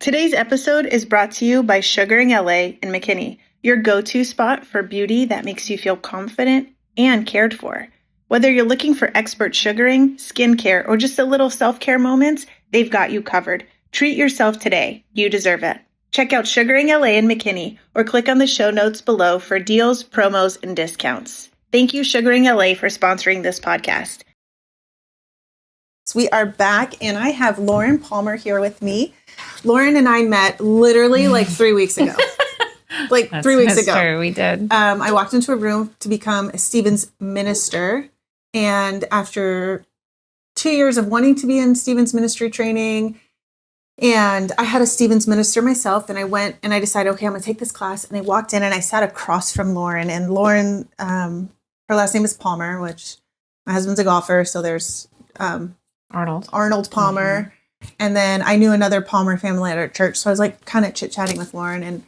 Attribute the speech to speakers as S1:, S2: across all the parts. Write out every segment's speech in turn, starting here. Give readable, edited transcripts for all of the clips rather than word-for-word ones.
S1: Today's episode is brought to you by Sugaring LA in McKinney, your go-to spot for beauty that makes you feel confident and cared for. Whether you're looking for expert sugaring, skincare, or just a little self-care moments, they've got you covered. Treat yourself today. You deserve it. Check out Sugaring LA in McKinney or click on the show notes below for deals, promos, and discounts. Thank you, Sugaring LA, for sponsoring this podcast. We are back, and I have Lauren Palmer here with me. Lauren and I met literally like 3 weeks ago. That's 3 weeks ago.
S2: True, we did.
S1: I walked into a room to become a Stephen's minister. And after 2 years of wanting to be in Stephen's ministry training, and I had a Stephen's minister myself, and I went and I decided, okay, I'm going to take this class. And I walked in and I sat across from Lauren. And Lauren, her last name is Palmer, which my husband's a golfer. So there's Arnold Palmer. Mm-hmm. And then I knew another Palmer family at our church. So I was like kind of chit-chatting with Lauren.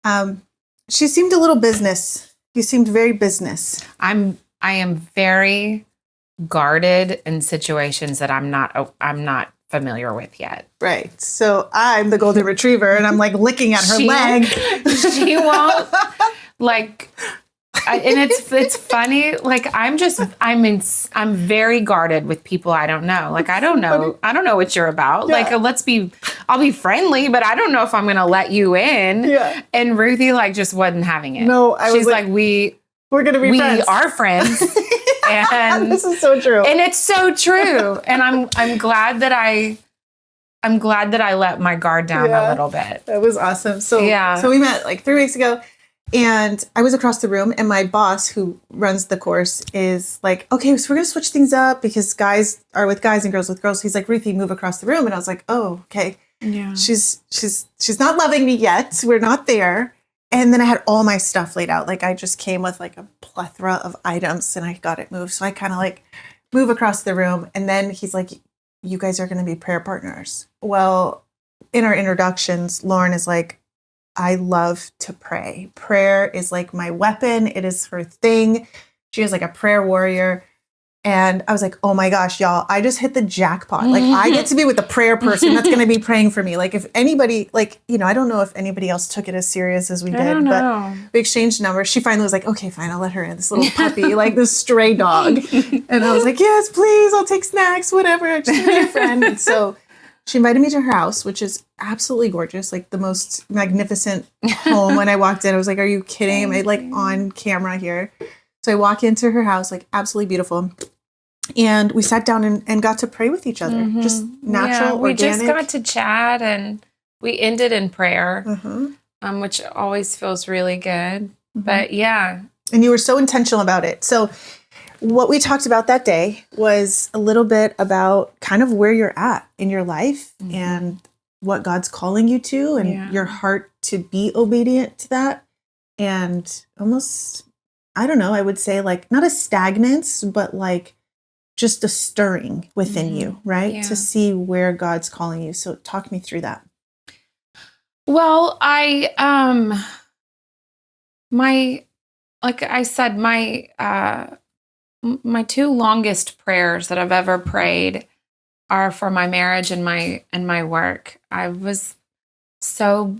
S1: And she seemed a little business. You seemed very business.
S2: I am very guarded in situations that I'm not familiar with yet.
S1: Right. So I'm the golden retriever and I'm like licking at her leg.
S2: She won't and it's funny. Like I'm very guarded with people I don't know. Like I don't know what you're about. Yeah. Like I'll be friendly, but I don't know if I'm going to let you in. Yeah. And Ruthie just wasn't having it.
S1: No,
S2: she's like we're going to be friends. We are friends. And
S1: this is so true.
S2: And it's so true. And I'm glad that I let my guard down a little bit.
S1: That was awesome. So we met like 3 weeks ago. And I was across the room, and my boss, who runs the course, is like, okay, so we're going to switch things up because guys are with guys and girls with girls. He's like, Ruthie, move across the room. And I was like, oh, okay. Yeah. She's not loving me yet. We're not there. And then I had all my stuff laid out. Like I just came with like a plethora of items and I got it moved. So I kind of like move across the room. And then he's like, you guys are going to be prayer partners. Well, in our introductions, Lauren is like, I love to pray. Prayer is like my weapon. It is her thing. She is like a prayer warrior. And I was like, oh my gosh, y'all, I just hit the jackpot. Like I get to be with a prayer person that's going to be praying for me. Like if anybody, I don't know if anybody else took it as serious as we did, but we exchanged numbers. She finally was like, okay, fine, I'll let her in. This little puppy, like this stray dog. And I was like, yes, please, I'll take snacks, whatever. Just be a friend. And so she invited me to her house, which is absolutely gorgeous, like the most magnificent home. When I walked in, I was like, are you kidding? Am I like on camera here? So I walk into her house, like absolutely beautiful. And we sat down and got to pray with each other. Mm-hmm. Just natural,
S2: we
S1: organic.
S2: Just got to chat and we ended in prayer, which always feels really good. Mm-hmm. But yeah.
S1: And you were so intentional about it. So what we talked about that day was a little bit about kind of where you're at in your life and what God's calling you to and your heart to be obedient to that. And almost, I don't know, I would say like not a stagnance, but like just a stirring within you, right? Yeah. To see where God's calling you. So talk me through that.
S2: Well, my two longest prayers that I've ever prayed are for my marriage and my work. I was so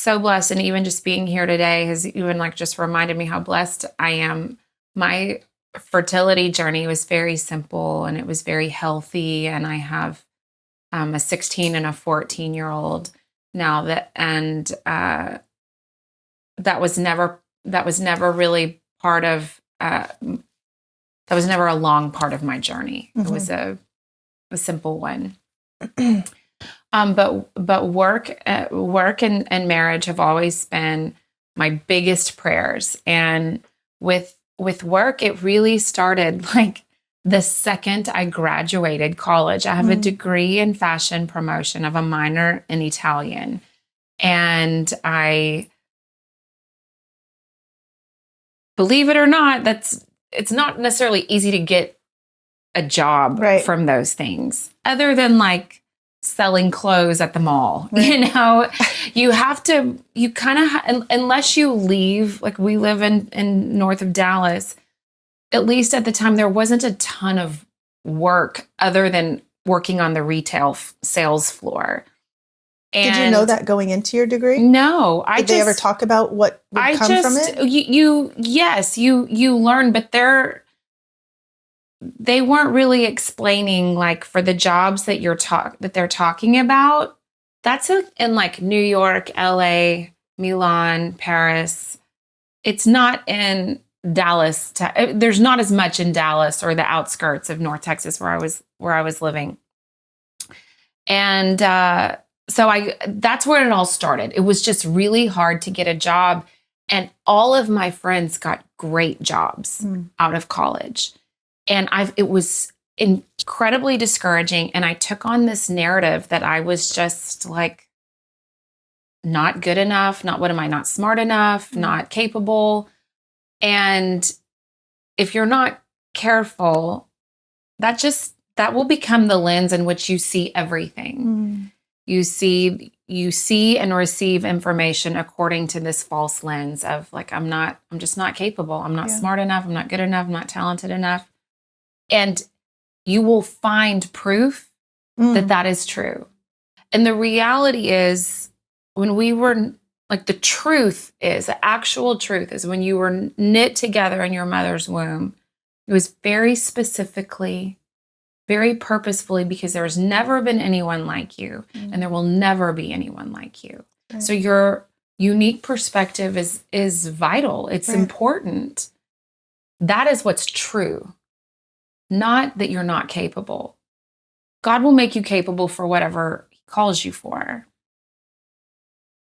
S2: blessed, and even just being here today has even just reminded me how blessed I am. My fertility journey was very simple and it was very healthy, and I have a 16 and a 14-year-old now that was never really part of that was never a long part of my journey. Mm-hmm. It was a simple one. But work and marriage have always been my biggest prayers. And with work, it really started like the second I graduated college. I have a degree in fashion promotion. I have a minor in Italian. And I, believe it or not, it's not necessarily easy to get a job from those things, other than like selling clothes at the mall. Right. You kind of, unless you leave, like we live in north of Dallas, at least at the time, there wasn't a ton of work other than working on the retail sales floor.
S1: Did you know that going into your degree?
S2: No,
S1: Did they ever talk about what would come from it?
S2: Yes, you learn, but they weren't really explaining like for the jobs that they're talking about. That's in like New York, LA, Milan, Paris. It's not in Dallas. There's not as much in Dallas or the outskirts of North Texas where I was living. And so that's where it all started. It was just really hard to get a job. And all of my friends got great jobs out of college. And it was incredibly discouraging. And I took on this narrative that I was just like, not good enough. Not smart enough, not capable. And if you're not careful, that will become the lens in which you see everything. You see and receive information according to this false lens of like, I'm just not capable. I'm not smart enough. I'm not good enough. I'm not talented enough. And you will find proof that is true. And the reality is when we were like, the actual truth is when you were knit together in your mother's womb, it was very specifically, very purposefully, because there's never been anyone like you and there will never be anyone like you. Right. So your unique perspective is vital. It's important. That is what's true. Not that you're not capable. God will make you capable for whatever he calls you for.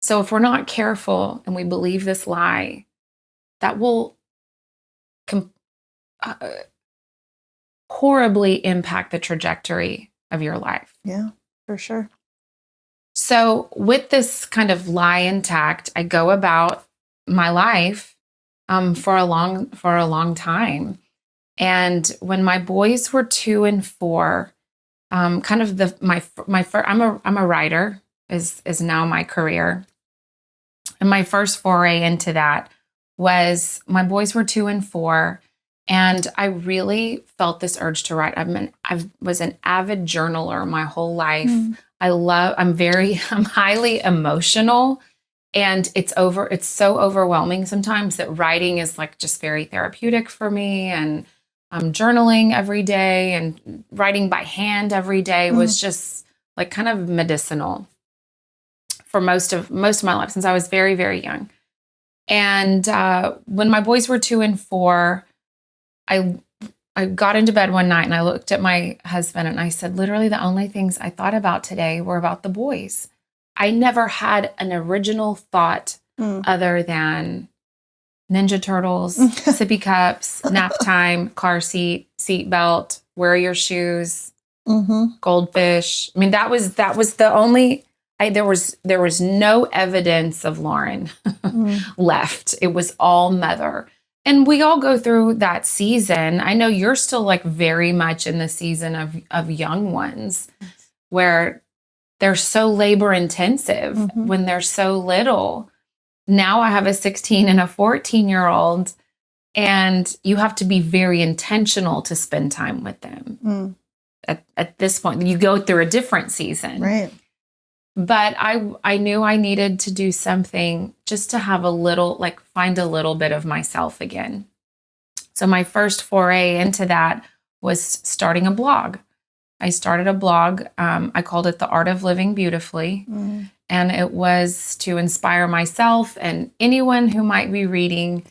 S2: So if we're not careful and we believe this lie, that will horribly impact the trajectory of your life.
S1: Yeah, for sure.
S2: So with this kind of lie intact, I go about my life for a long time. And when my boys were 2 and 4, kind of I'm a writer is now my career. And my first foray into that was my boys were 2 and 4. And I really felt this urge to write. I was an avid journaler my whole life. I'm highly emotional, and it's so overwhelming sometimes that writing is like just very therapeutic for me. And I'm journaling every day, and writing by hand every day was just like kind of medicinal for most of my life since I was very, very young. And when my boys were 2 and 4, I got into bed one night and I looked at my husband and I said, literally the only things I thought about today were about the boys. I never had an original thought other than Ninja Turtles, sippy cups, nap time, car seat belt, wear your shoes, goldfish. I mean, that was the only, there was no evidence of Lauren left. It was all mother. And we all go through that season. I know you're still like very much in the season of young ones where they're so labor intensive when they're so little. Now I have a 16 and a 14-year-old, and you have to be very intentional to spend time with them. At this point, you go through a different season.
S1: Right.
S2: But I knew I needed to do something just to have find a little bit of myself again. So my first foray into that was starting a blog. I started a blog. I called it The Art of Living Beautifully. And it was to inspire myself and anyone who might be reading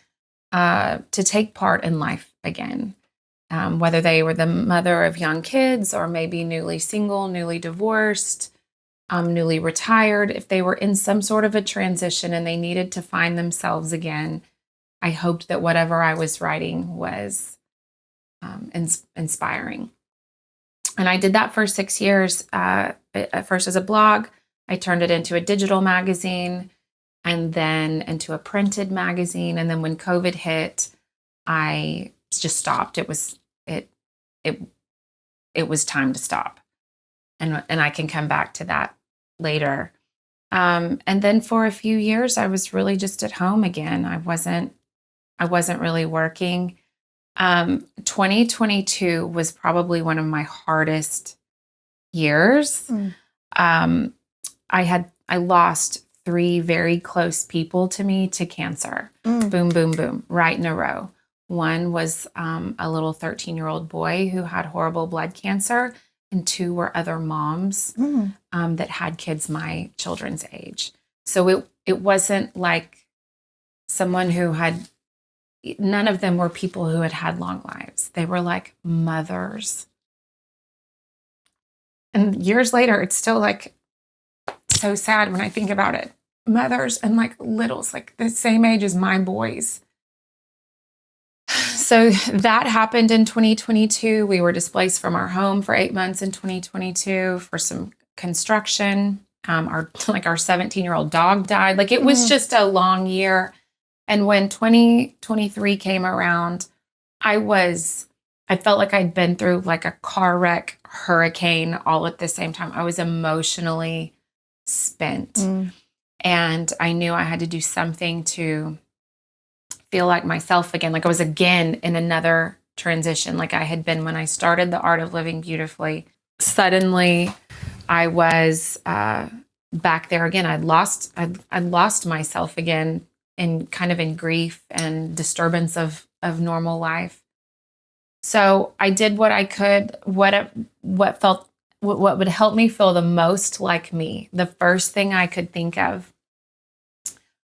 S2: to take part in life again. Whether they were the mother of young kids or maybe newly single, newly divorced, newly retired, if they were in some sort of a transition and they needed to find themselves again, I hoped that whatever I was writing was inspiring. And I did that for 6 years, at first as a blog. I turned it into a digital magazine and then into a printed magazine. And then when COVID hit, I just stopped. It was time to stop. And I can come back to that later. And then for a few years, I was really just at home again. I wasn't really working. 2022 was probably one of my hardest years. I had lost 3 very close people to me to cancer. Boom, boom, boom, right in a row. One was a little 13-year-old boy who had horrible blood cancer, and 2 were other moms that had kids my children's age. So it wasn't like someone who had, none of them were people who had long lives. They were like mothers. And years later, it's still like so sad when I think about it. Mothers and like littles, like the same age as my boys. So that happened in 2022. We were displaced from our home for 8 months in 2022 for some construction. Our 17-year-old dog died. Like it was just a long year. And when 2023 came around, I felt like I'd been through like a car wreck, hurricane all at the same time. I was emotionally spent. And I knew I had to do something to feel like myself again. Like I was again in another transition, like I had been when I started the Art of Living Beautifully. Suddenly I was back there again. I'd lost myself again in kind of in grief and disturbance of normal life. So I did what I could, what would help me feel the most like me. The first thing I could think of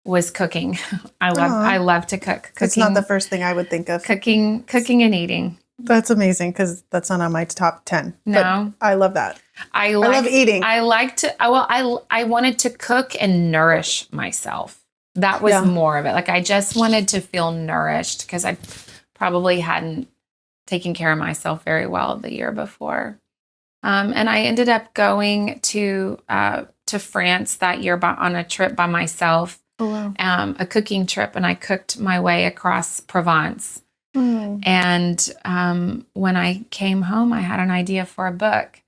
S2: was cooking. I love to cook. Cooking,
S1: it's not the first thing I would think of.
S2: Cooking and eating.
S1: That's amazing because that's not on my top 10.
S2: No.
S1: But I love that. I love eating.
S2: I like to, I wanted to cook and nourish myself. That was more of it. Like I just wanted to feel nourished because I probably hadn't taken care of myself very well the year before. And I ended up going to France that year on a trip by myself.
S1: Oh, wow.
S2: A cooking trip, and I cooked my way across Provence. And when I came home, I had an idea for a book.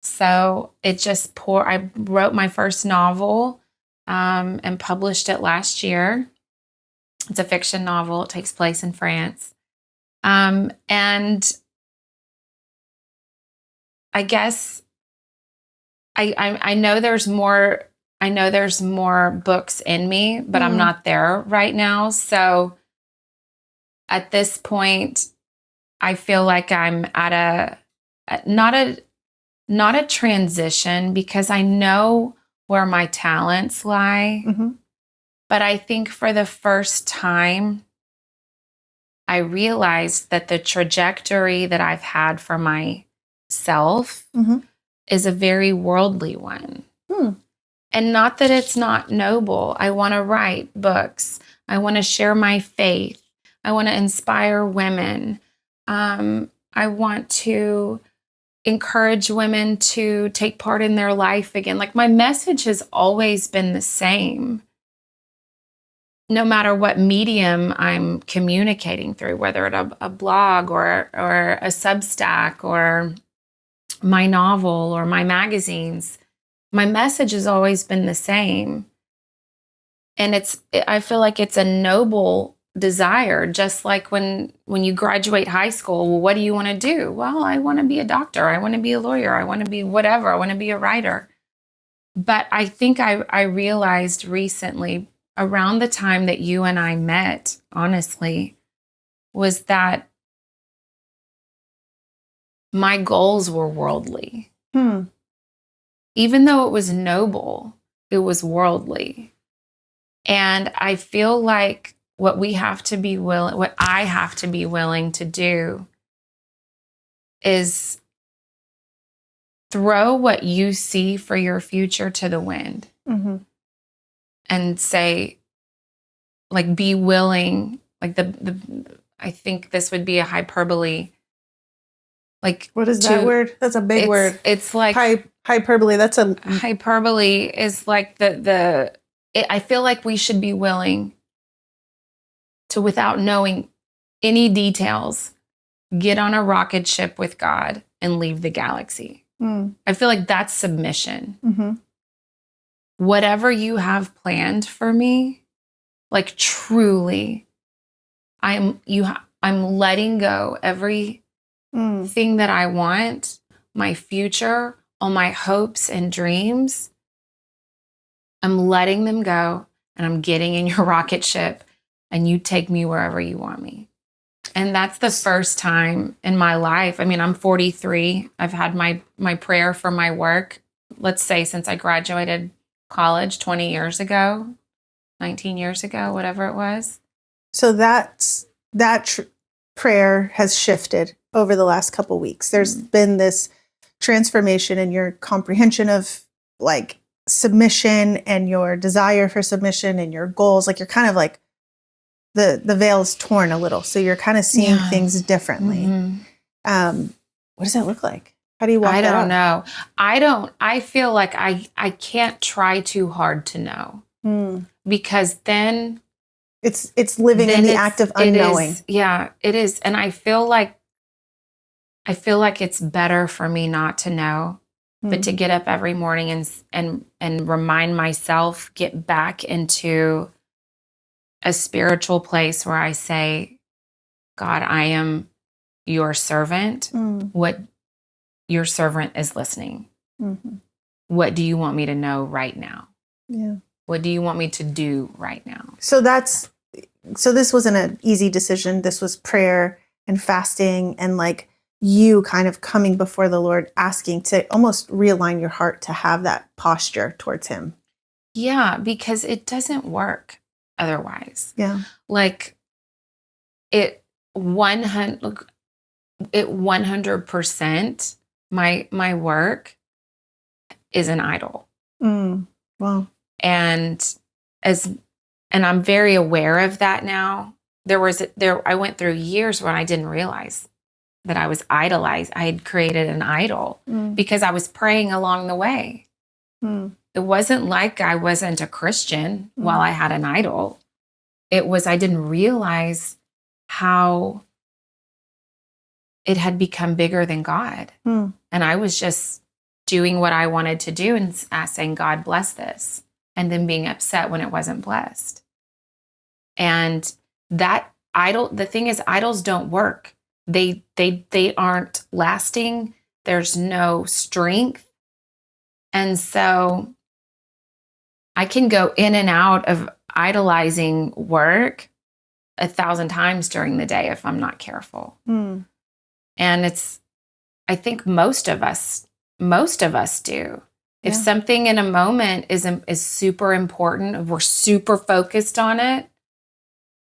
S2: So it just I wrote my first novel and published it last year. It's a fiction novel. It takes place in France. And I guess I know there's more. I know there's more books in me, but I'm not there right now. So at this point, I feel like I'm at not a transition because I know where my talents lie. But I think for the first time, I realized that the trajectory that I've had for myself is a very worldly one. And not that it's not noble. I want to write books. I want to share my faith. I want to inspire women. I want to encourage women to take part in their life again. Like my message has always been the same, no matter what medium I'm communicating through, whether it's a blog or a Substack or my novel or my magazines. My message has always been the same. And I feel like it's a noble desire, just like when you graduate high school, well, what do you want to do? Well, I want to be a doctor. I want to be a lawyer. I want to be whatever. I want to be a writer. But I think I realized recently, around the time that you and I met, honestly, was that my goals were worldly. Even though it was noble, it was worldly. And I feel like what I have to be willing to do is throw what you see for your future to the wind and say, like, be willing, like I think this would be a hyperbole. Like,
S1: what is that word? That's a big word.
S2: It's like
S1: hyperbole. That's a
S2: hyperbole is like I feel like we should be willing to, without knowing any details, get on a rocket ship with God and leave the galaxy. I feel like that's submission. Whatever you have planned for me, like truly, I'm letting go every thing that I want, my future, all my hopes and dreams, I'm letting them go, and I'm getting in your rocket ship, and you take me wherever you want me. And that's the first time in my life. I mean, I'm 43. I've had my prayer for my work, let's say, since I graduated college 20 years ago, 19 years ago, whatever it was.
S1: So that prayer has shifted over the last couple weeks. There's been this transformation in your comprehension of like submission and your desire for submission and your goals. Like you're kind of like the veil is torn a little. So you're kind of seeing things differently. What does that look like? How do you walk that out?
S2: I don't know. I feel like I can't try too hard to know because then
S1: it's living in the act of unknowing.
S2: It is. And I feel like it's better for me not to know, but to get up every morning and remind myself, get back into a spiritual place where I say, God, I am your servant. What your servant is listening. What do you want me to know right now?
S1: Yeah.
S2: What do you want me to do right now?
S1: So this wasn't an easy decision. This was prayer and fasting and like you kind of coming before the Lord, asking to almost realign your heart to have that posture towards him.
S2: Yeah, because it doesn't work otherwise.
S1: Yeah.
S2: Like it 100% my work is an idol.
S1: Wow.
S2: And I'm very aware of that now. I went through years when I didn't realize that I was idolized. I had created an idol because I was praying along the way. It wasn't like I wasn't a Christian while I had an idol. It was, I didn't realize how it had become bigger than God. And I was just doing what I wanted to do and saying, God, bless this. And then being upset when it wasn't blessed. And that the thing is, idols don't work. They aren't lasting. There's no strength. And so I can go in and out of idolizing work 1,000 times during the day if I'm not careful. And I think most of us do. If something in a moment is super important, if we're super focused on it,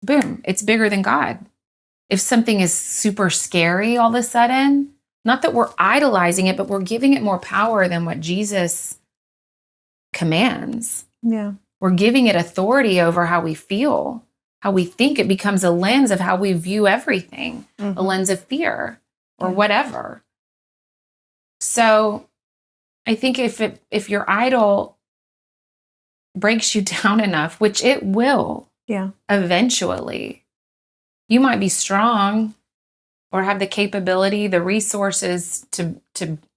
S2: boom, it's bigger than God. If something is super scary all of a sudden, not that we're idolizing it, but we're giving it more power than what Jesus commands.
S1: Yeah.
S2: We're giving it authority over how we feel, how we think. It becomes a lens of how we view everything, a lens of fear or whatever. So I think if your idol breaks you down enough, which it will, eventually, you might be strong or have the capability, the resources to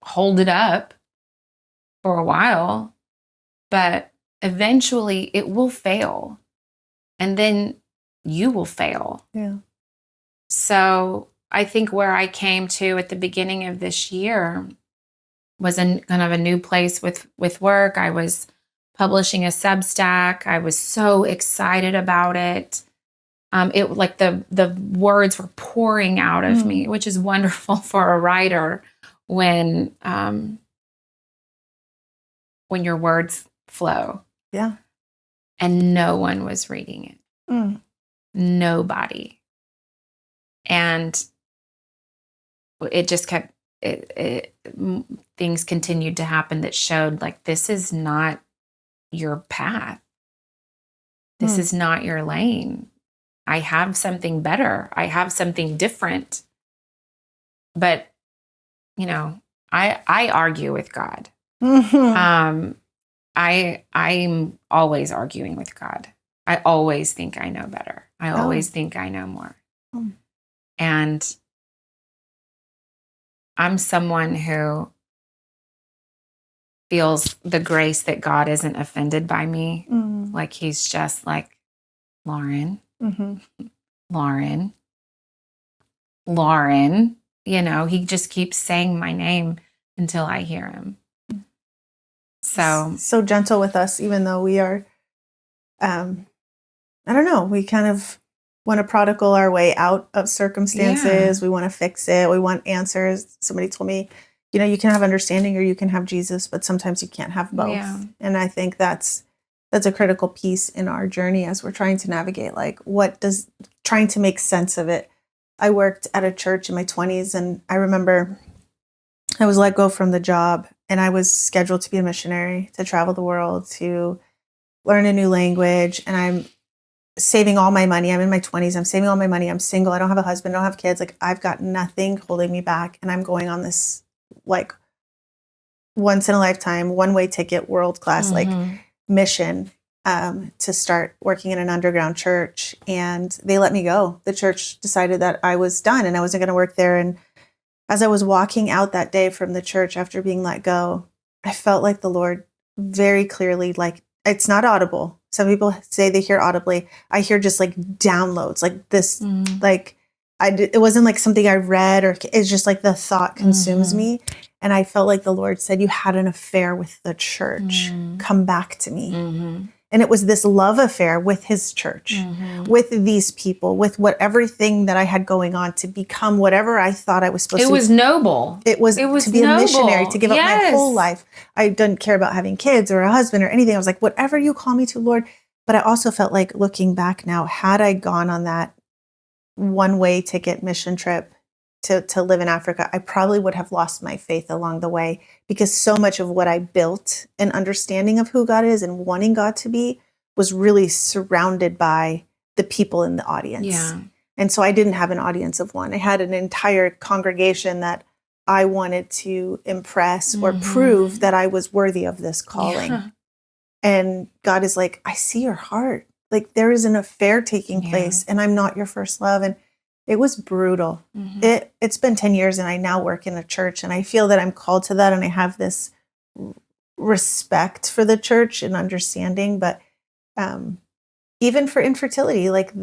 S2: hold it up for a while, but eventually it will fail. And then you will fail.
S1: Yeah.
S2: So I think where I came to at the beginning of this year was in kind of a new place with work. I was publishing a Substack. I was so excited about it. It like the words were pouring out of me, which is wonderful for a writer when your words flow.
S1: Yeah.
S2: And no one was reading it. Nobody. And it just kept things continued to happen that showed like this is not your path. This is not your lane. I have something better. I have something different. But I argue with God. I'm always arguing with God. I always think I know better. I always think I know more. And I'm someone who feels the grace that God isn't offended by me. Like he's just like, Lauren, Lauren, Lauren. He just keeps saying my name until I hear him.
S1: so gentle with us, even though we are, I don't know, we kind of want to prodigal our way out of circumstances. We want to fix it. We want answers. Somebody told me, you can have understanding or you can have Jesus, but sometimes you can't have both.
S2: Yeah.
S1: And I think that's a critical piece in our journey as we're trying to navigate, like, trying to make sense of it. I worked at a church in my 20s, and I remember I was let go from the job, and I was scheduled to be a missionary, to travel the world, to learn a new language. And I'm saving all my money. I'm in my 20s. I'm saving all my money. I'm single. I don't have a husband. I don't have kids. Like, I've got nothing holding me back. And I'm going on this, like, once in a lifetime, one-way ticket, world-class, like, mission to start working in an underground church. And they let me go. The church decided that I was done and I wasn't going to work there. And as I was walking out that day from the church after being let go, I felt like the Lord very clearly, like, it's not audible. Some people say they hear audibly. I hear just like downloads, like this, like it wasn't like something I read, or it's just like the thought consumes me. And I felt like the Lord said, you had an affair with the church. Come back to me. And it was this love affair with his church, with these people, with everything that I had going on to become whatever I thought I was supposed to be.
S2: It was noble.
S1: It was to be
S2: noble.
S1: A missionary, to give up my whole life. I didn't care about having kids or a husband or anything. I was like, whatever you call me to, Lord. But I also felt like, looking back now, had I gone on that one-way ticket mission trip to live in Africa, I probably would have lost my faith along the way, because so much of what I built, an understanding of who God is and wanting God to be, was really surrounded by the people in the audience.
S2: Yeah.
S1: And so I didn't have an audience of one. I had an entire congregation that I wanted to impress or prove that I was worthy of this calling. Yeah. And God is like, I see your heart. Like, there is an affair taking place, and I'm not your first love. And it was brutal. It's been 10 years, and I now work in a church, and I feel that I'm called to that, and I have this respect for the church and understanding. But even for infertility, like,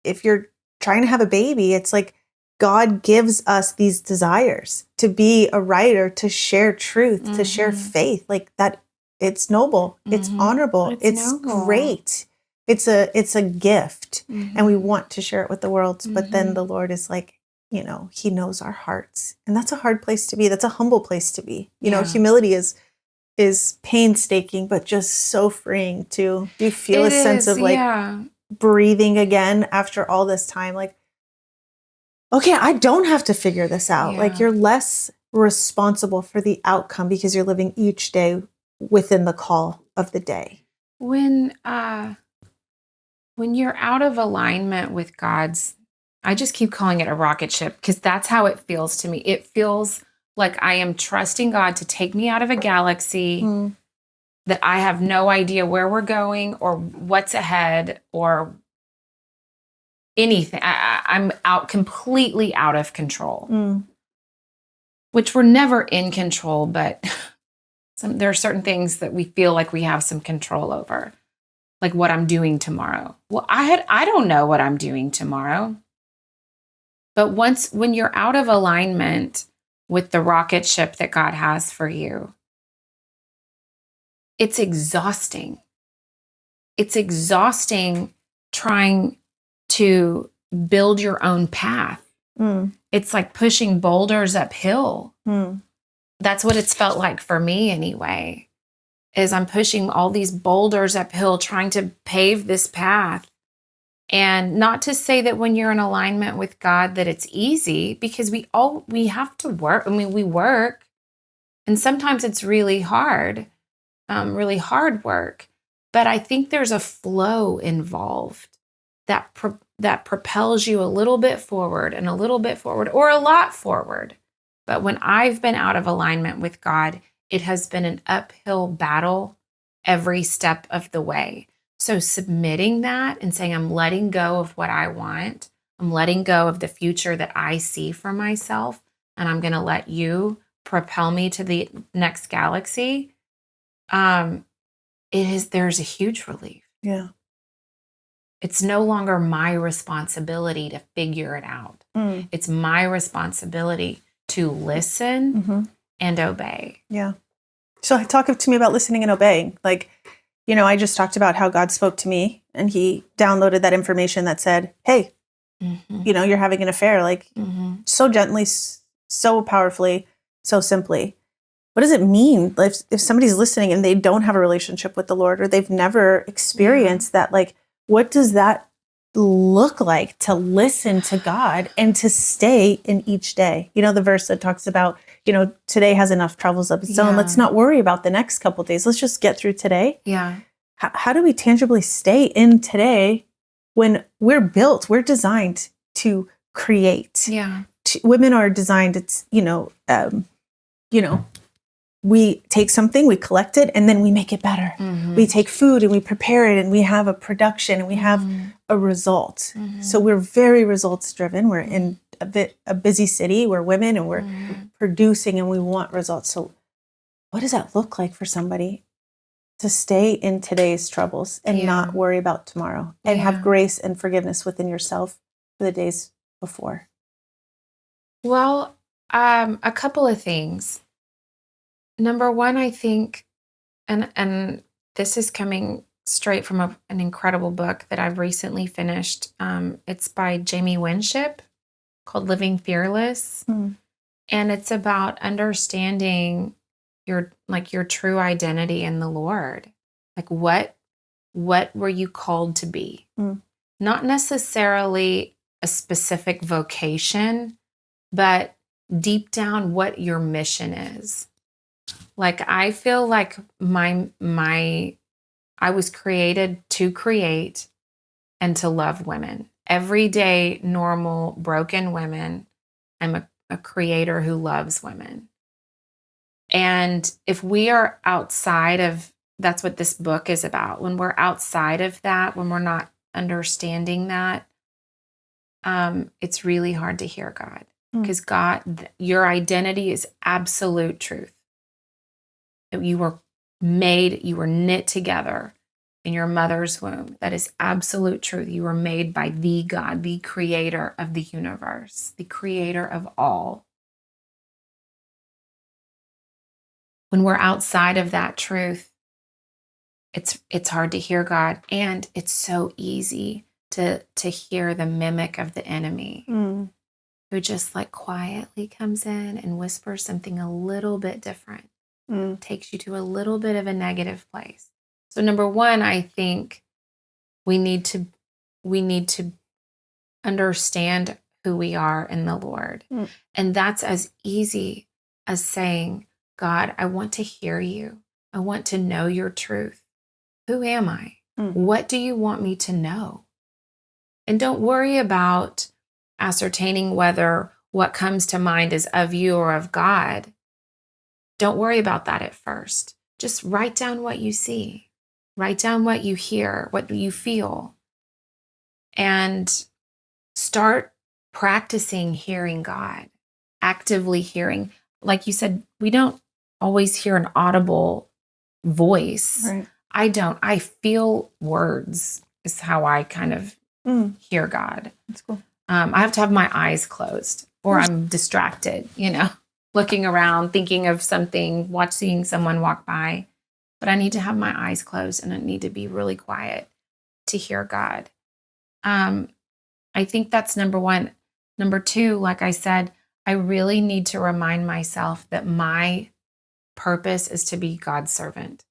S1: if you're trying to have a baby, it's like God gives us these desires to be a writer, to share truth, to share faith, like that. It's noble. It's honorable. It's great. It's a gift, and we want to share it with the world. But then the Lord is like, he knows our hearts, and that's a hard place to be. That's a humble place to be. You know, humility is painstaking, but just so freeing too. Do you feel a sense of like breathing again after all this time? Like, okay, I don't have to figure this out. Like, you're less responsible for the outcome because you're living each day within the call of the day.
S2: When you're out of alignment with God's, I just keep calling it a rocket ship, because that's how it feels to me. It feels like I am trusting God to take me out of a galaxy that I have no idea where we're going or what's ahead or anything. I'm completely out of control, which we're never in control, but there are certain things that we feel like we have some control over. Like what I'm doing tomorrow. Well, I don't know what I'm doing tomorrow. But when you're out of alignment with the rocket ship that God has for you, it's exhausting. It's exhausting trying to build your own path. It's like pushing boulders uphill. That's what it's felt like for me anyway. Is I'm pushing all these boulders uphill, trying to pave this path. And not to say that when you're in alignment with God that it's easy, because we have to work. I mean, we work, and sometimes it's really hard work. But I think there's a flow involved that propels you a little bit forward and a little bit forward, or a lot forward. But when I've been out of alignment with God, it has been an uphill battle every step of the way. So submitting that and saying, I'm letting go of what I want. I'm letting go of the future that I see for myself. And I'm going to let you propel me to the next galaxy. There's a huge relief.
S1: Yeah.
S2: It's no longer my responsibility to figure it out. It's my responsibility to listen and obey.
S1: Yeah. So talk to me about listening and obeying. Like, I just talked about how God spoke to me and he downloaded that information that said, hey, you're having an affair, like so gently, so powerfully, so simply. What does it mean if somebody's listening and they don't have a relationship with the Lord or they've never experienced that? Like, what does that look like to listen to God and to stay in each day? The verse that talks about, today has enough troubles of its own. Let's not worry about the next couple of days. Let's just get through today.
S2: Yeah.
S1: How do we tangibly stay in today when we're designed to create?
S2: Yeah.
S1: Women are designed, it's, we take something, we collect it, and then we make it better. We take food and we prepare it and we have a production and we have a result. So we're very results driven. We're in a busy city. We're women and we're producing and we want results. So what does that look like for somebody to stay in today's troubles and not worry about tomorrow and have grace and forgiveness within yourself for the days before?
S2: Well, a couple of things. Number one, I think, and this is coming straight from an incredible book that I've recently finished. It's by Jamie Winship called Living Fearless. And it's about understanding your true identity in the Lord. Like what were you called to be? Not necessarily a specific vocation, but deep down what your mission is. Like I feel like I was created to create and to love women. Everyday, normal, broken women. I'm a creator who loves women. And if we are outside of, that's what this book is about. When we're outside of that, when we're not understanding that, it's really hard to hear God. Because God, your identity is absolute truth. You were made, you were knit together in your mother's womb. That is absolute truth. You were made by the God, the creator of the universe, the creator of all. When we're outside of that truth, it's hard to hear God. And it's so easy to hear the mimic of the enemy who just like quietly comes in and whispers something a little bit different. Takes you to a little bit of a negative place. So number one, I think we need to understand who we are in the Lord. And that's as easy as saying, God, I want to hear you. I want to know your truth. Who am I? What do you want me to know? And don't worry about ascertaining whether what comes to mind is of you or of God. Don't worry about that at first. Just write down what you see. Write down what you hear, what you feel. And start practicing hearing God, actively hearing. Like you said, we don't always hear an audible voice.
S1: Right.
S2: I don't. I feel words is how I kind of hear God.
S1: That's cool.
S2: I have to have my eyes closed or I'm distracted, looking around, thinking of something, seeing someone walk by. But I need to have my eyes closed and I need to be really quiet to hear God. I think that's number one. Number two, like I said, I really need to remind myself that my purpose is to be God's servant.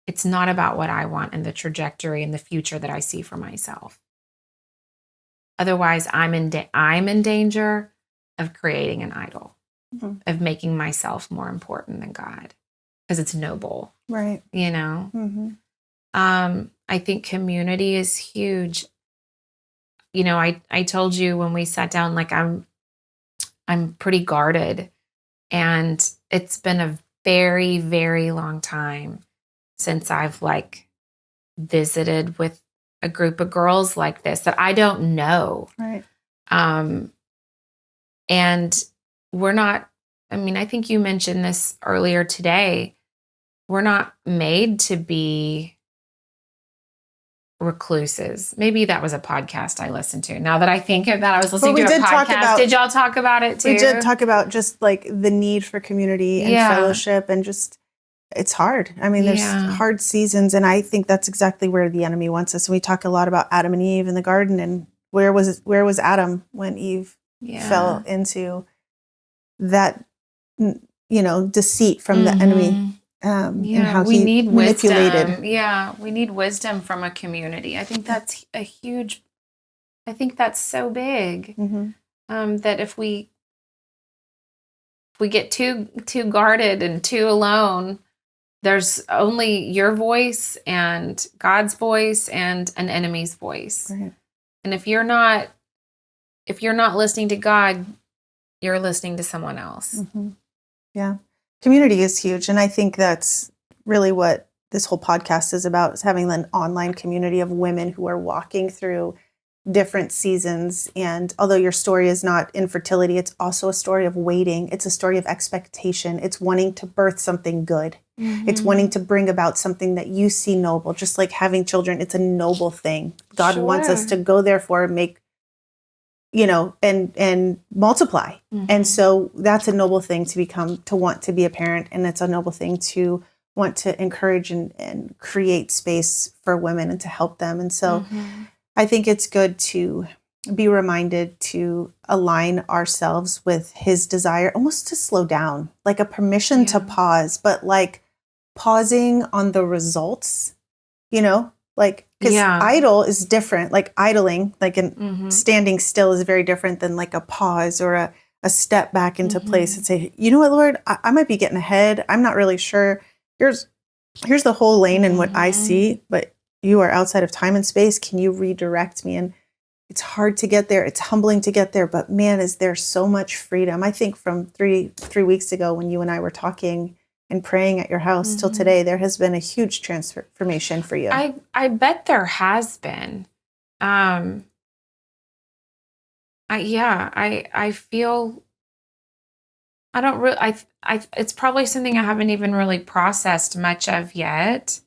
S2: It's not about what I want and the trajectory and the future that I see for myself. Otherwise, I'm in danger of creating an idol, of making myself more important than God, because it's noble.
S1: Right.
S2: I think community is huge. I told you when we sat down, like I'm pretty guarded, and it's been a very, very long time since I've visited with a group of girls like this that I don't know.
S1: Right.
S2: And we're not, I think you mentioned this earlier today. We're not made to be recluses. Maybe that was a podcast I listened to. Now that I think of that, I was listening to a podcast. Did y'all talk about it too?
S1: We did talk about just like the need for community and fellowship and just it's hard. I mean, there's hard seasons, and I think that's exactly where the enemy wants us. And we talk a lot about Adam and Eve in the garden, and where was Adam when Eve fell into that, deceit from the enemy, and how
S2: we
S1: he
S2: need
S1: manipulated.
S2: Wisdom. Yeah, we need wisdom from a community. I think that's I think that's so big. That if we get too guarded and too alone, there's only your voice and God's voice and an enemy's voice.
S1: Right.
S2: And if you're not listening to God, you're listening to someone else.
S1: Yeah. Community is huge. And I think that's really what this whole podcast is about, is having an online community of women who are walking through different seasons. And although your story is not infertility, it's also a story of waiting. It's a story of expectation. It's wanting to birth something good. It's wanting to bring about something that you see noble. Just like having children, it's a noble thing. God wants us to go therefore make, and multiply. And so that's a noble thing to want to be a parent. And it's a noble thing to want to encourage and create space for women and to help them. And so I think it's good to be reminded to align ourselves with his desire, almost to slow down, like a permission to pause, but like pausing on the results, because idle is different. Like idling, like standing still is very different than like a pause or a step back into place and say, you know what, Lord, I might be getting ahead. I'm not really sure. Here's the whole lane and what I see, but you are outside of time and space. Can you redirect me? And it's hard to get there. It's humbling to get there, but man, is there so much freedom. I think from three weeks ago when you and I were talking and praying at your house till today, there has been a huge transformation for you.
S2: I bet there has been. I feel I don't really it's probably something I haven't even really processed much of yet.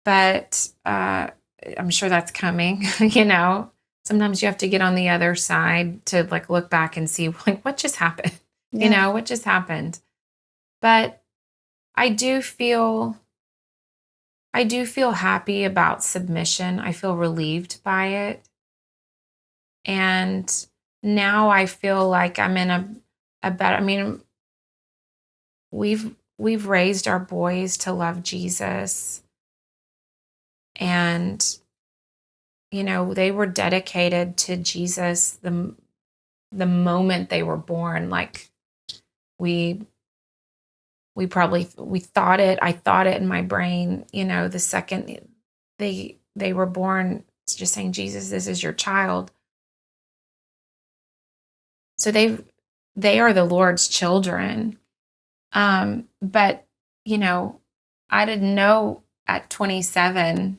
S2: But I'm sure that's coming, Sometimes you have to get on the other side to like look back and see like what just happened, what just happened. But I do feel happy about submission. I feel relieved by it. And now I feel like I'm in a better, we've raised our boys to love Jesus. And, they were dedicated to Jesus the moment they were born. Like I thought it in my brain, the second they were born, just saying, Jesus, this is your child. So they are the Lord's children. But, I didn't know at 27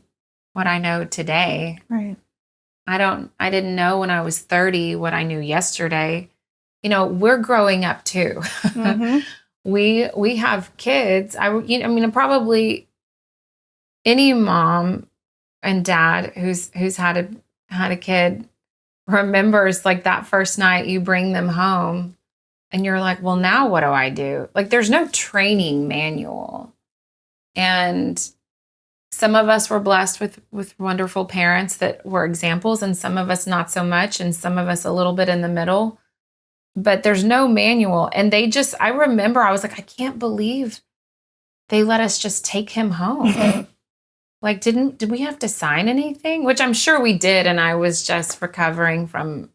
S2: what I know today.
S1: Right.
S2: I didn't know when I was 30 what I knew yesterday. We're growing up too. We have kids. Probably any mom and dad who's had a kid remembers like that first night you bring them home and you're like, well, now what do I do? Like there's no training manual. And some of us were blessed with wonderful parents that were examples, and some of us not so much, and some of us a little bit in the middle. But there's no manual. And I remember I was like, I can't believe they let us just take him home. Like, did we have to sign anything? Which I'm sure we did. And I was just recovering from,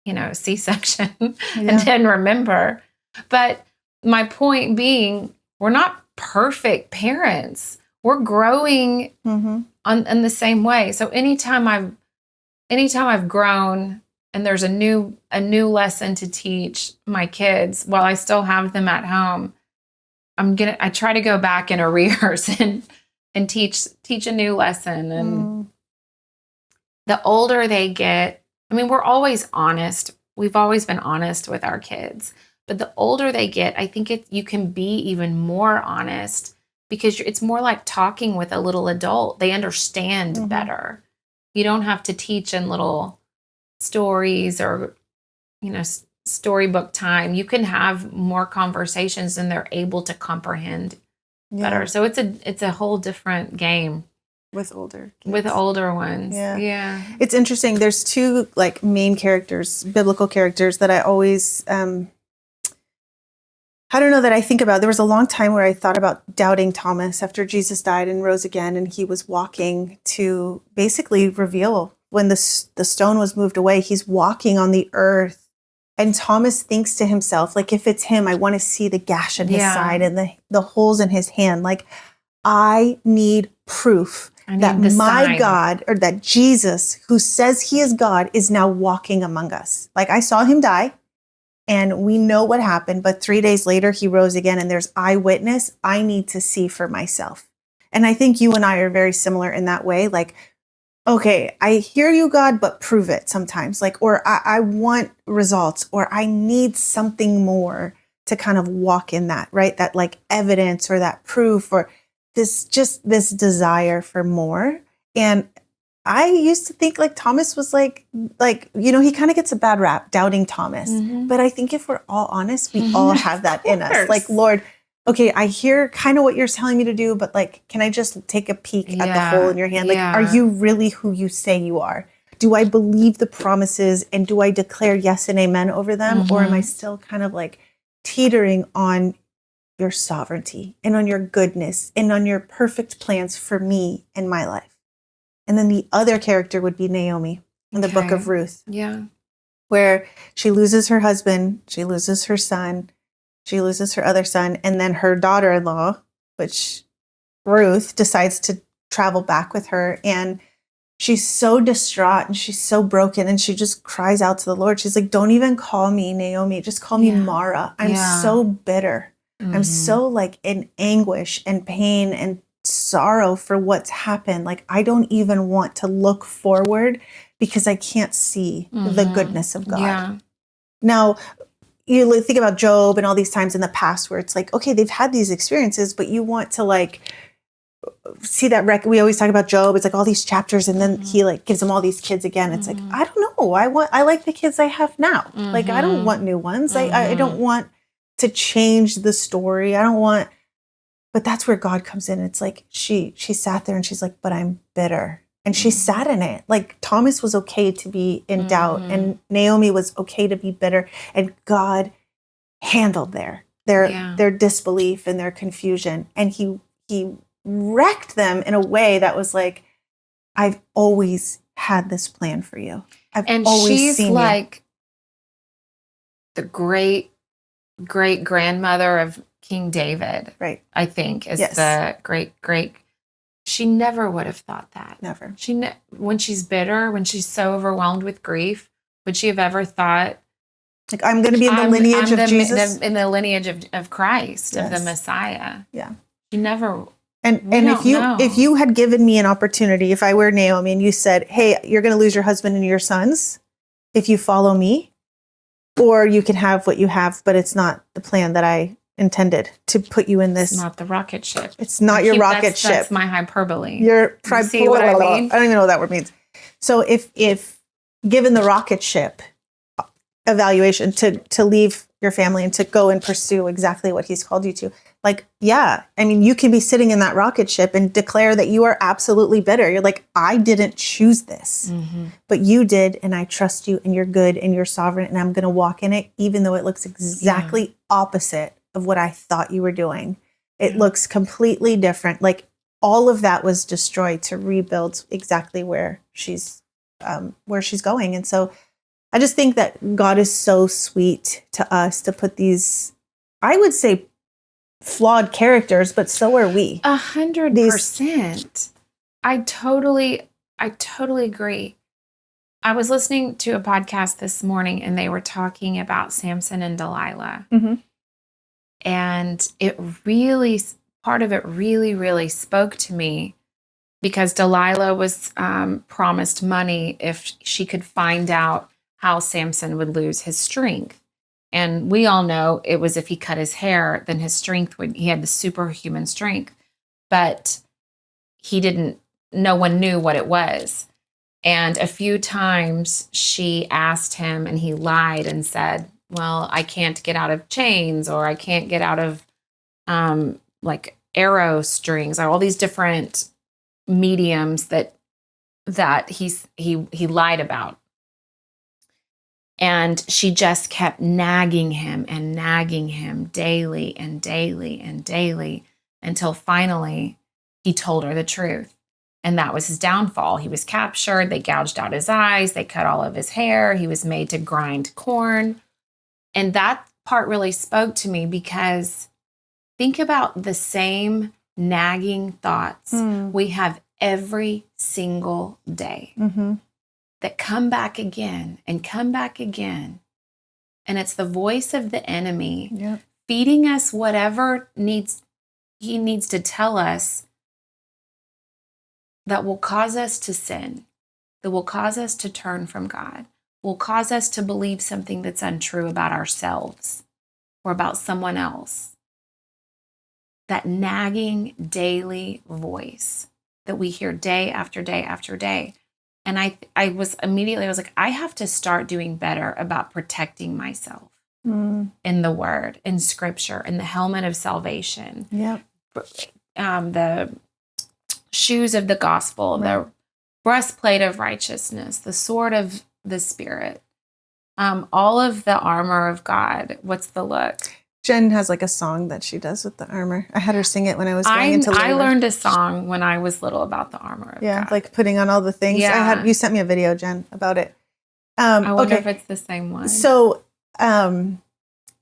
S2: C-section and didn't remember. But my point being, we're not perfect parents. We're growing in the same way. So anytime I've grown and there's a new lesson to teach my kids while I still have them at home, I try to go back in arrears and teach a new lesson. And the older they get, we're always honest. We've always been honest with our kids. But the older they get, I think you can be even more honest because it's more like talking with a little adult. They understand better. You don't have to teach in little stories or, storybook time. You can have more conversations and they're able to comprehend better. So it's a whole different game
S1: with older kids.
S2: With older ones. Yeah.
S1: It's interesting. There's two like main characters, biblical characters that I always I don't know that I think about. There was a long time where I thought about doubting Thomas after Jesus died and rose again, and he was walking to basically reveal when the stone was moved away, he's walking on the earth. And Thomas thinks to himself, like, if it's him, I want to see the gash in his side and the holes in his hand. Like, I need proof that my God, or that Jesus, who says he is God, is now walking among us. Like, I saw him die. And we know what happened, but 3 days later, he rose again, and there's eyewitness. I need to see for myself. And I think you and I are very similar in that way. Like, okay, I hear you, God, but prove it sometimes. Like, or I want results, or I need something more to kind of walk in that, right? That like evidence or that proof, or this desire for more. And I used to think like Thomas was like, you know, he kind of gets a bad rap, doubting Thomas. Mm-hmm. But I think if we're all honest, we all have that in us. Like, Lord, okay, I hear kind of what you're telling me to do, but like, can I just take a peek at the hole in your hand? Like, are you really who you say you are? Do I believe the promises, and do I declare yes and amen over them? Or am I still kind of like teetering on your sovereignty and on your goodness and on your perfect plans for me and my life? And then the other character would be Naomi in the book of Ruth. Yeah. Where she loses her husband, she loses her son, she loses her other son, and then her daughter-in-law, which Ruth decides to travel back with her. And she's so distraught and she's so broken, and she just cries out to the Lord. She's like, don't even call me Naomi, just call me Mara. I'm so bitter. I'm so like in anguish and pain and sorrow for what's happened. Like, I don't even want to look forward because I can't see the goodness of God. Yeah. Now, you think about Job and all these times in the past where it's like, okay, they've had these experiences, but you want to like see that we always talk about Job. It's like all these chapters, and then he like gives them all these kids again. It's like, I don't know. I like the kids I have now. Like, I don't want new ones. I don't want to change the story. I don't want. But that's where God comes in. It's like she sat there and she's like, but I'm bitter. And she sat in it. Like, Thomas was okay to be in doubt, and Naomi was okay to be bitter. And God handled their disbelief and their confusion. And he wrecked them in a way that was like, I've always had this plan for you.
S2: And she's like the great grandmother of King David, right? I think is the great. She never would have thought that. Never. When she's bitter, when she's so overwhelmed with grief, would she have ever thought,
S1: like, I'm going to be in the lineage of Jesus,
S2: in the lineage of Christ, of the Messiah? Yeah. She never.
S1: And if you had given me an opportunity, if I were Naomi and you said, hey, you're going to lose your husband and your sons if you follow me, or you can have what you have, but it's not the plan that I intended to put you in this.
S2: It's not the rocket ship.
S1: It's not your rocket ship.
S2: That's my hyperbole.
S1: You see what I mean? I don't even know what that word means. So if given the rocket ship evaluation to leave your family and to go and pursue exactly what he's called you to, like, I mean, you can be sitting in that rocket ship and declare that you are absolutely bitter. You're like, I didn't choose this, but you did, and I trust you, and you're good, and you're sovereign, and I'm going to walk in it, even though it looks exactly opposite of what I thought you were doing. It looks completely different. Like, all of that was destroyed to rebuild exactly where she's going. And so I just think that God is so sweet to us to put these, I would say, flawed characters, but so are we.
S2: 100%. I totally agree. I was listening to a podcast this morning, and they were talking about Samson and Delilah. And part of it really spoke to me, because Delilah was promised money if she could find out how Samson would lose his strength. And we all know it was if he cut his hair, then his strength he had the superhuman strength. But no one knew what it was. And a few times she asked him, and he lied and said, well, I can't get out of chains, or I can't get out of like arrow strings, all these different mediums that he lied about. And she just kept nagging him daily and daily and daily until finally he told her the truth. And that was his downfall. He was captured. They gouged out his eyes. They cut all of his hair. He was made to grind corn. And that part really spoke to me, because think about the same nagging thoughts we have every single day.
S1: Mm-hmm.
S2: That come back again and come back again. And it's the voice of the enemy feeding us whatever he needs to tell us that will cause us to sin, that will cause us to turn from God, will cause us to believe something that's untrue about ourselves or about someone else. That nagging daily voice that we hear day after day after day. And I was like, I have to start doing better about protecting myself in the word, in scripture, in the helmet of salvation, the shoes of the gospel, the breastplate of righteousness, the sword of the Spirit, all of the armor of God. What's the look?
S1: Jen has like a song that she does with the armor. I had her sing it when I was going into labor.
S2: I learned a song when I was little about the armor of God.
S1: Like putting on all the things.
S2: Yeah.
S1: You sent me a video, Jen, about it.
S2: I wonder if it's the same one.
S1: So,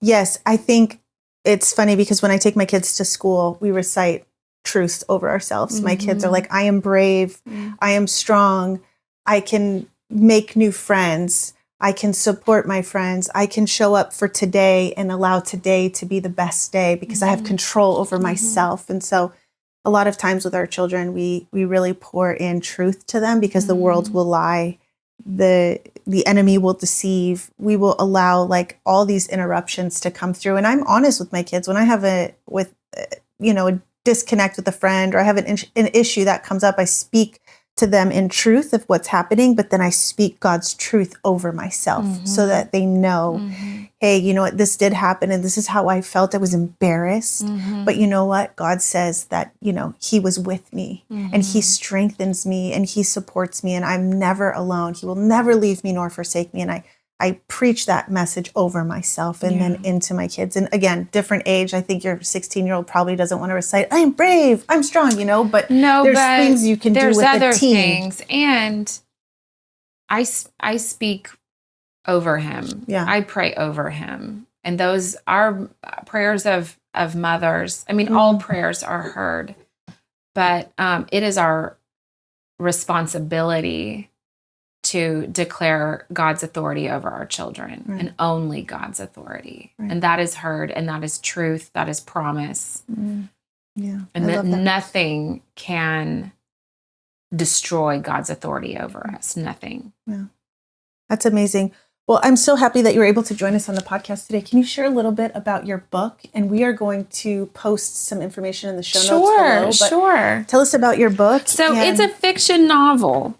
S1: yes, I think it's funny because when I take my kids to school, we recite truths over ourselves. My kids are like, I am brave. I am strong. I can make new friends. I can support my friends. I can show up for today and allow today to be the best day because I have control over myself. And so a lot of times with our children, we really pour in truth to them because the world will lie. The enemy will deceive. We will allow like all these interruptions to come through. And I'm honest with my kids when I have a disconnect with a friend or I have an issue that comes up, I speak to them in truth of what's happening, but then I speak God's truth over myself so that they know, hey, you know what, this did happen and this is how I felt. I was embarrassed, but you know what? God says that, he was with me and he strengthens me and he supports me and I'm never alone. He will never leave me nor forsake me. And I preach that message over myself and then into my kids. And again, different age. I think your 16-year-old probably doesn't want to recite, I am brave, I'm strong, but there's things you can do with a teen.
S2: Things. And I speak over him.
S1: Yeah.
S2: I pray over him. And those are prayers of mothers. I mean, all prayers are heard, but it is our responsibility to declare God's authority over our children and only God's authority. And that is heard and that is truth. That is promise.
S1: Yeah.
S2: And that nothing can destroy God's authority over us. Nothing.
S1: Yeah. That's amazing. Well, I'm so happy that you were able to join us on the podcast today. Can you share a little bit about your book? And we are going to post some information in the show notes below.
S2: Sure.
S1: Tell us about your book.
S2: So it's a fiction novel.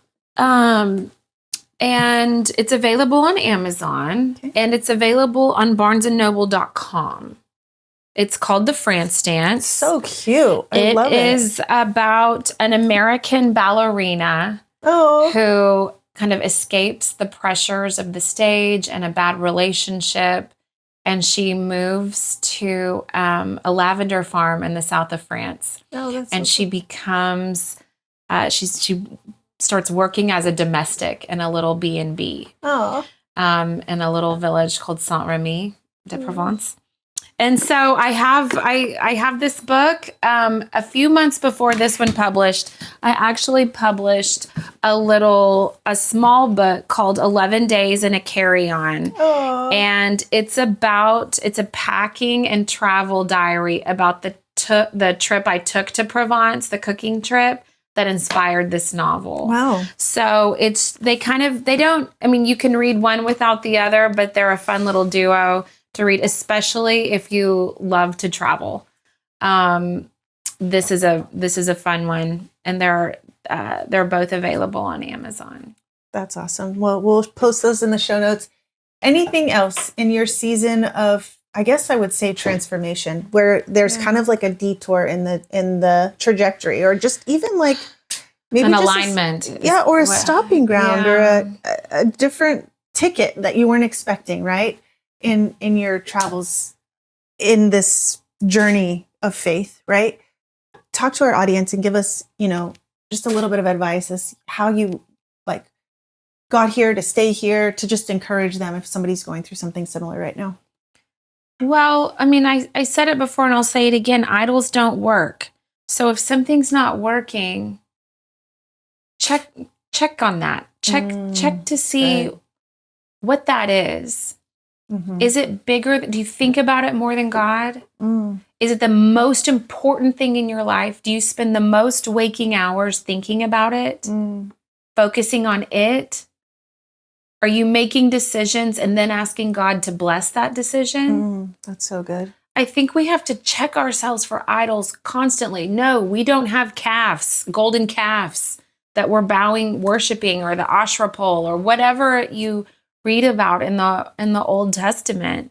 S2: And it's available on Amazon and it's available on barnesandnoble.com. It's called The France Dance.
S1: So cute. I love it.
S2: It is about an American ballerina who kind of escapes the pressures of the stage and a bad relationship. And she moves to a lavender farm in the south of France. And she becomes, she starts working as a domestic in a little B&B in a little village called Saint-Remy de Provence. And so I have this book. A few months before this one published, I actually published a small book called 11 Days in a Carry-On. And it's a packing and travel diary about the trip I took to Provence, the cooking trip that inspired this novel.
S1: Wow.
S2: So you can read one without the other, but they're a fun little duo to read, especially if you love to travel. This is a fun one, and they're both available on Amazon.
S1: That's awesome. Well, we'll post those in the show notes. Anything else in your season of I guess I would say transformation, where there's kind of like a detour in the trajectory, or just even like maybe
S2: an
S1: just
S2: alignment.
S1: or a stopping ground, or a different ticket that you weren't expecting, right? In your travels in this journey of faith, right? Talk to our audience and give us, just a little bit of advice as how you like got here to stay here, to just encourage them if somebody's going through something similar right now.
S2: Well, I mean, I said it before and I'll say it again. Idols don't work. So if something's not working, check on that. Check to see what that is. Mm-hmm. Is it bigger? Do you think about it more than God? Is it the most important thing in your life? Do you spend the most waking hours thinking about it? Focusing on it? Are you making decisions and then asking God to bless that decision?
S1: That's so good.
S2: I think we have to check ourselves for idols constantly. No, we don't have calves, golden calves that we're worshiping, or the Asherah pole, or whatever you read about in the Old Testament.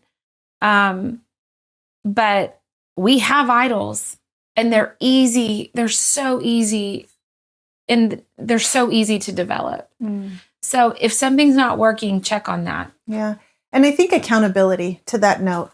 S2: But we have idols, and they're easy. They're so easy, and they're so easy to develop. So if something's not working, check on that.
S1: Yeah. And I think accountability to that note,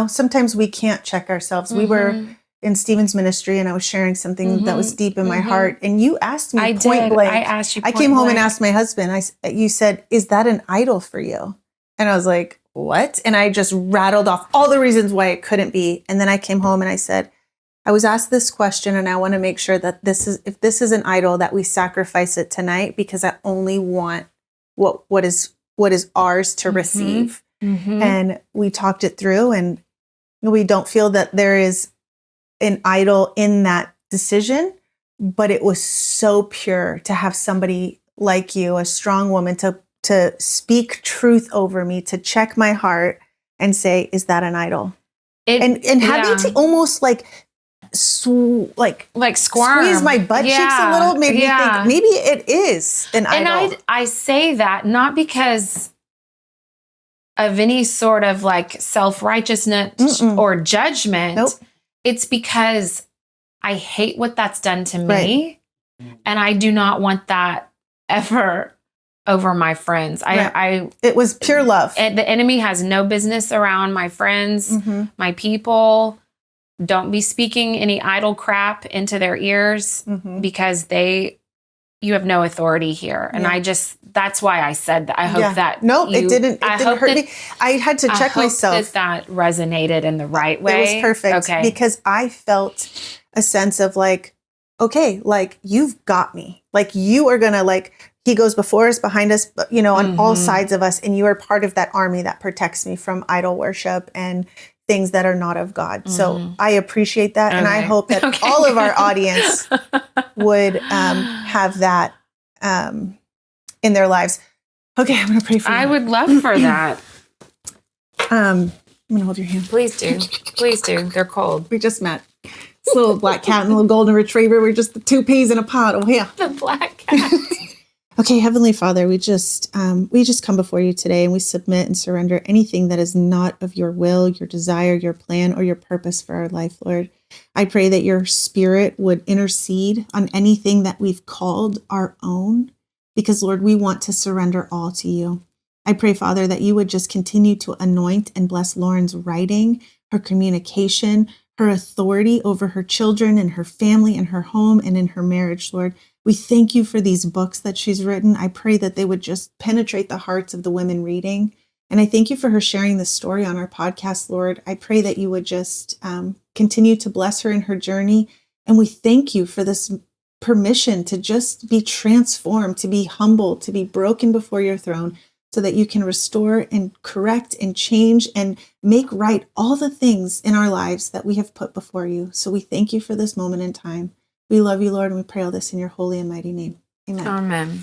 S1: sometimes we can't check ourselves. We were in Stephen's ministry, and I was sharing something that was deep in my heart. And you asked me point blank.
S2: I asked you point
S1: I came home
S2: blank.
S1: and asked my husband, you said, is that an idol for you? And I was like, what? And I just rattled off all the reasons why it couldn't be. And then I came home and I said, I was asked this question, and I want to make sure that if this is an idol, that we sacrifice it tonight, because I only want what is ours to receive. And we talked it through, and we don't feel that there is an idol in that decision, but it was so pure to have somebody like you, a strong woman, to speak truth over me, to check my heart and say, is that an idol? And having to almost squirm, squeeze my butt cheeks a little, made me think maybe it is an idol.
S2: And I say that not because of any sort of self-righteousness or judgment.
S1: Nope.
S2: It's because I hate what that's done to me. Right. And I do not want that ever over my friends.
S1: It was pure love.
S2: And the enemy has no business around my friends, my people. Don't be speaking any idle crap into their ears, because you have no authority here. And that's why I said that. I hope that.
S1: No, it didn't hurt me. I had to check myself.
S2: That resonated in the right way.
S1: It was perfect. Okay. Because I felt a sense of you've got me. You are going to he goes before us, behind us, on all sides of us. And you are part of that army that protects me from idol worship and things that are not of God. So I appreciate that. Okay. And I hope that all of our audience would have that in their lives. Okay, I'm going to pray for you.
S2: I would love for that.
S1: I'm going to hold your hand.
S2: Please do. Please do. They're cold.
S1: We just met. This little black cat and a little golden retriever. We're just the two peas in a pod. Oh, yeah.
S2: The black cat.
S1: Okay, Heavenly Father, we just come before you today, and we submit and surrender anything that is not of your will, your desire, your plan, or your purpose for our life, Lord. I pray that your Spirit would intercede on anything that we've called our own, because, Lord, we want to surrender all to you. I pray, Father, that you would just continue to anoint and bless Lauren's writing, her communication, her authority over her children and her family and her home and in her marriage, Lord. We thank you for these books that she's written. I pray that they would just penetrate the hearts of the women reading. And I thank you for her sharing this story on our podcast, Lord. I pray that you would just continue to bless her in her journey. And we thank you for this permission to just be transformed, to be humble, to be broken before your throne, so that you can restore and correct and change and make right all the things in our lives that we have put before you. So we thank you for this moment in time. We love you, Lord, and we pray all this in your holy and mighty name. Amen.
S2: Amen.